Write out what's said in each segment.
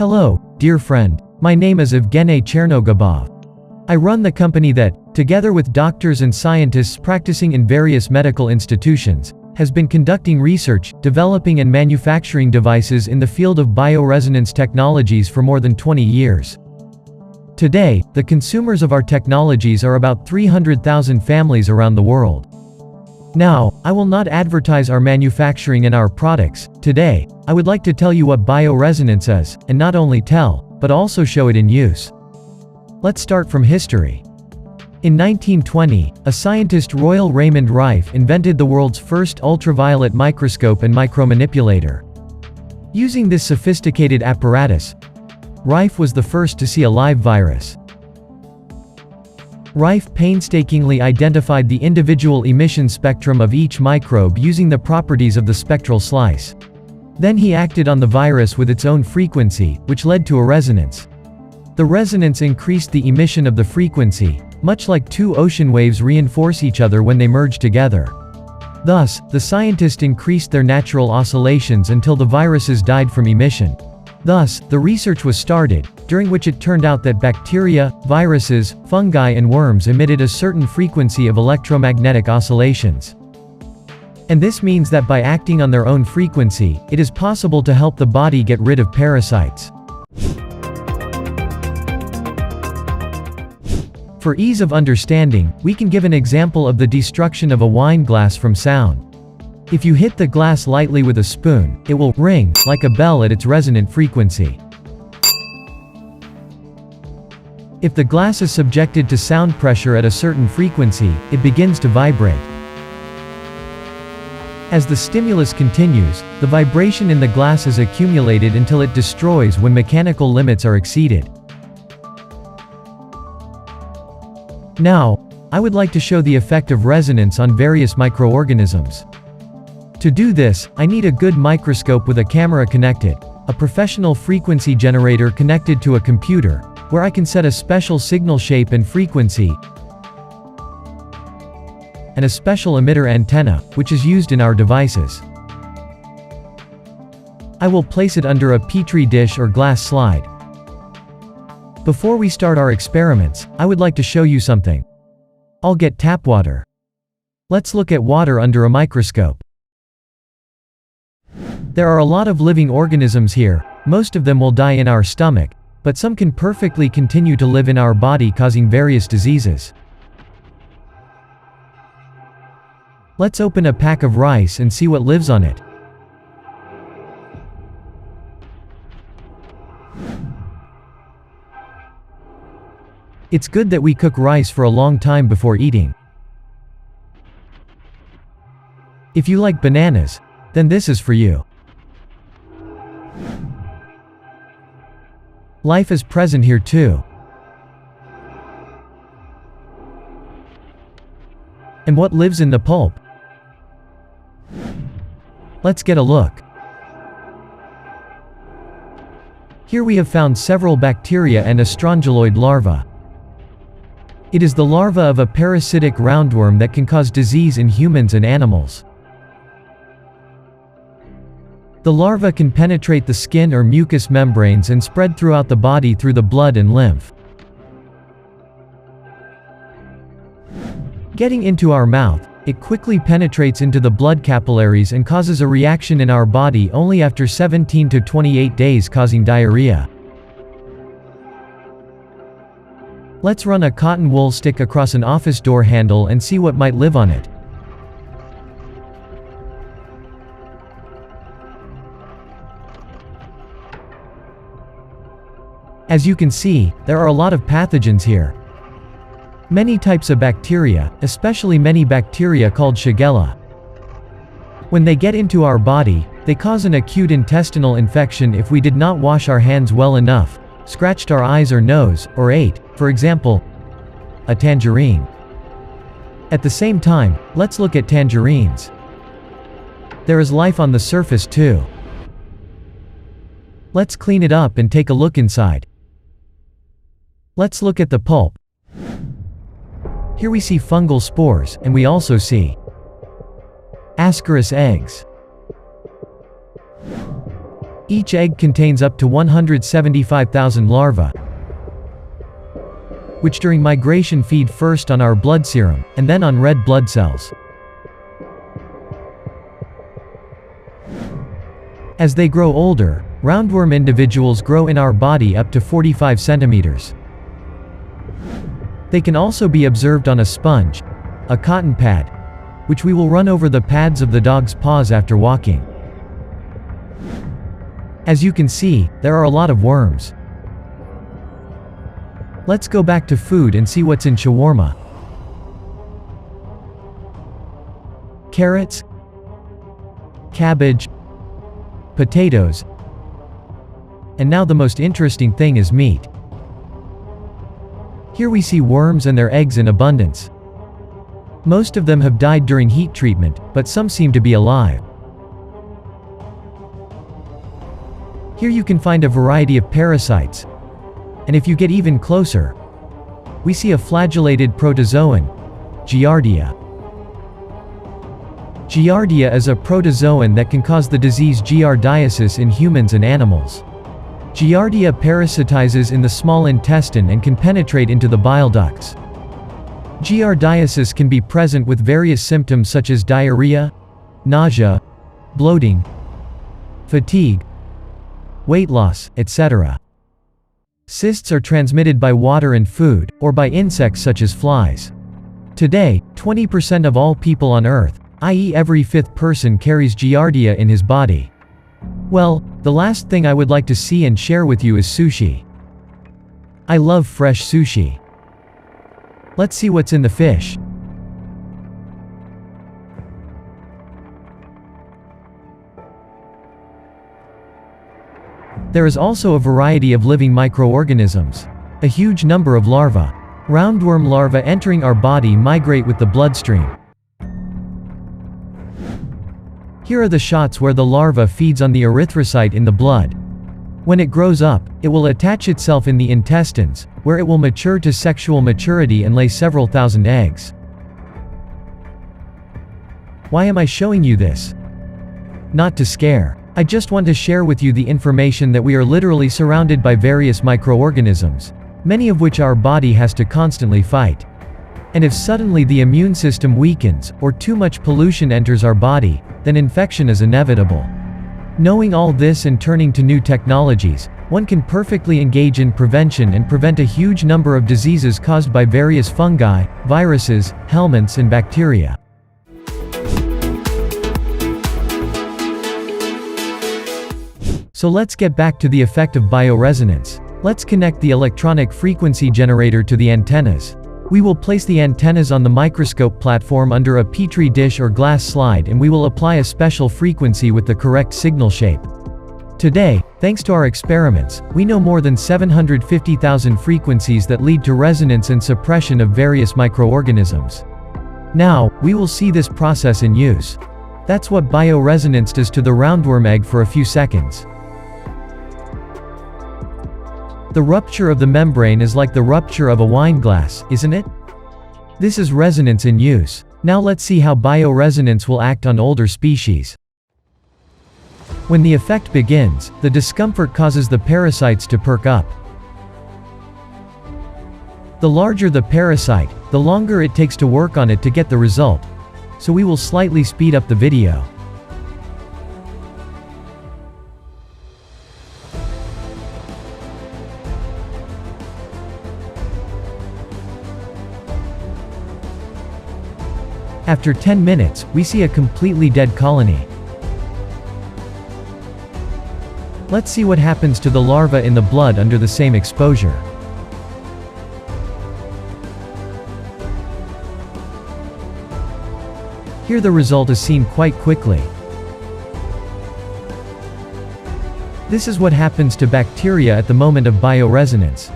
Hello, dear friend. My name is Evgeny Chernogubov. I run the company that, together with doctors and scientists practicing in various medical institutions, has been conducting research, developing and manufacturing devices in the field of bioresonance technologies for more than 20 years. Today, the consumers of our technologies are about 300,000 families around the world. Now, I will not advertise our manufacturing and our products. Today, I would like to tell you what bioresonance is, and not only tell, but also show it in use. Let's start from history. In 1920, a scientist Royal Raymond Rife invented the world's first ultraviolet microscope and micromanipulator. Using this sophisticated apparatus, Rife was the first to see a live virus. Rife painstakingly identified the individual emission spectrum of each microbe using the properties of the spectral slice. Then he acted on the virus with its own frequency, which led to a resonance. The resonance increased the emission of the frequency, much like two ocean waves reinforce each other when they merge together. Thus, the scientist increased their natural oscillations until the viruses died from emission. Thus, the research was started, during which it turned out that bacteria, viruses, fungi and worms emitted a certain frequency of electromagnetic oscillations. And this means that by acting on their own frequency, it is possible to help the body get rid of parasites. For ease of understanding, we can give an example of the destruction of a wine glass from sound. If you hit the glass lightly with a spoon, it will ring like a bell at its resonant frequency. If the glass is subjected to sound pressure at a certain frequency, it begins to vibrate. As the stimulus continues, the vibration in the glass is accumulated until it destroys when mechanical limits are exceeded. Now, I would like to show the effect of resonance on various microorganisms. To do this, I need a good microscope with a camera connected, a professional frequency generator connected to a computer, where I can set a special signal shape and frequency, and a special emitter antenna, which is used in our devices. I will place it under a petri dish or glass slide. Before we start our experiments, I would like to show you something. I'll get tap water. Let's look at water under a microscope. There are a lot of living organisms here. Most of them will die in our stomach, but some can perfectly continue to live in our body, causing various diseases. Let's open a pack of rice and see what lives on it. It's good that we cook rice for a long time before eating. If you like bananas, then this is for you. Life is present here too. And what lives in the pulp? Let's get a look. Here we have found several bacteria and a strongyloid larva. It is the larva of a parasitic roundworm that can cause disease in humans and animals. The larva can penetrate the skin or mucous membranes and spread throughout the body through the blood and lymph. Getting into our mouth, it quickly penetrates into the blood capillaries and causes a reaction in our body only after 17 to 28 days, causing diarrhea. Let's run a cotton wool stick across an office door handle and see what might live on it. As you can see, there are a lot of pathogens here. Many types of bacteria, especially many bacteria called Shigella. When they get into our body, they cause an acute intestinal infection if we did not wash our hands well enough, scratched our eyes or nose, or ate, for example, a tangerine. At the same time, let's look at tangerines. There is life on the surface too. Let's clean it up and take a look inside. Let's look at the pulp. Here we see fungal spores, and we also see Ascaris eggs. Each egg contains up to 175,000 larvae, which during migration feed first on our blood serum, and then on red blood cells. As they grow older, roundworm individuals grow in our body up to 45 centimeters. They can also be observed on a sponge, a cotton pad, which we will run over the pads of the dog's paws after walking. As you can see, there are a lot of worms. Let's go back to food and see what's in shawarma. Carrots, cabbage, potatoes, and now the most interesting thing is meat. Here we see worms and their eggs in abundance. Most of them have died during heat treatment, but some seem to be alive. Here you can find a variety of parasites, and if you get even closer, we see a flagellated protozoan, Giardia. Giardia is a protozoan that can cause the disease giardiasis in humans and animals. Giardia parasitizes in the small intestine and can penetrate into the bile ducts. Giardiasis can be present with various symptoms such as diarrhea, nausea, bloating, fatigue, weight loss, etc. Cysts are transmitted by water and food, or by insects such as flies. Today, 20% of all people on Earth, i.e. every fifth person, carries Giardia in his body. Well, the last thing I would like to see and share with you is sushi. I love fresh sushi. Let's see what's in the fish. There is also a variety of living microorganisms. A huge number of larvae. Roundworm larvae entering our body migrate with the bloodstream. Here are the shots where the larva feeds on the erythrocyte in the blood. When it grows up, it will attach itself in the intestines, where it will mature to sexual maturity and lay several thousand eggs. Why am I showing you this? Not to scare. I just want to share with you the information that we are literally surrounded by various microorganisms, many of which our body has to constantly fight. And if suddenly the immune system weakens, or too much pollution enters our body, then infection is inevitable. Knowing all this and turning to new technologies, one can perfectly engage in prevention and prevent a huge number of diseases caused by various fungi, viruses, helminths and bacteria. So let's get back to the effect of bioresonance. Let's connect the electronic frequency generator to the antennas. We will place the antennas on the microscope platform under a petri dish or glass slide, and we will apply a special frequency with the correct signal shape. Today, thanks to our experiments, we know more than 750,000 frequencies that lead to resonance and suppression of various microorganisms. Now, we will see this process in use. That's what bioresonance does to the roundworm egg for a few seconds. The rupture of the membrane is like the rupture of a wine glass, isn't it? This is resonance in use. Now let's see how bioresonance will act on older species. When the effect begins, the discomfort causes the parasites to perk up. The larger the parasite, the longer it takes to work on it to get the result. So we will slightly speed up the video. After 10 minutes, we see a completely dead colony. Let's see what happens to the larva in the blood under the same exposure. Here the result is seen quite quickly. This is what happens to bacteria at the moment of bioresonance.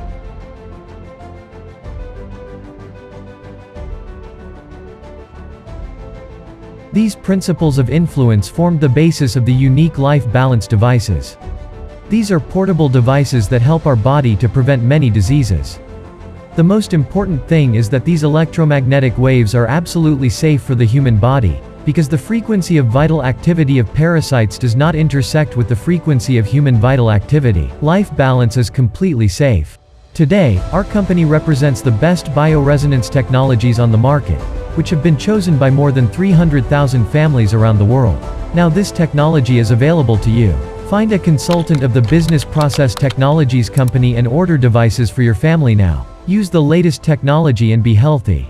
These principles of influence formed the basis of the unique life balance devices. These are portable devices that help our body to prevent many diseases. The most important thing is that these electromagnetic waves are absolutely safe for the human body, because the frequency of vital activity of parasites does not intersect with the frequency of human vital activity. Life balance is completely safe. Today, our company represents the best bioresonance technologies on the market, which have been chosen by more than 300,000 families around the world. Now this technology is available to you. Find a consultant of the Business Process Technologies company and order devices for your family now. Use the latest technology and be healthy.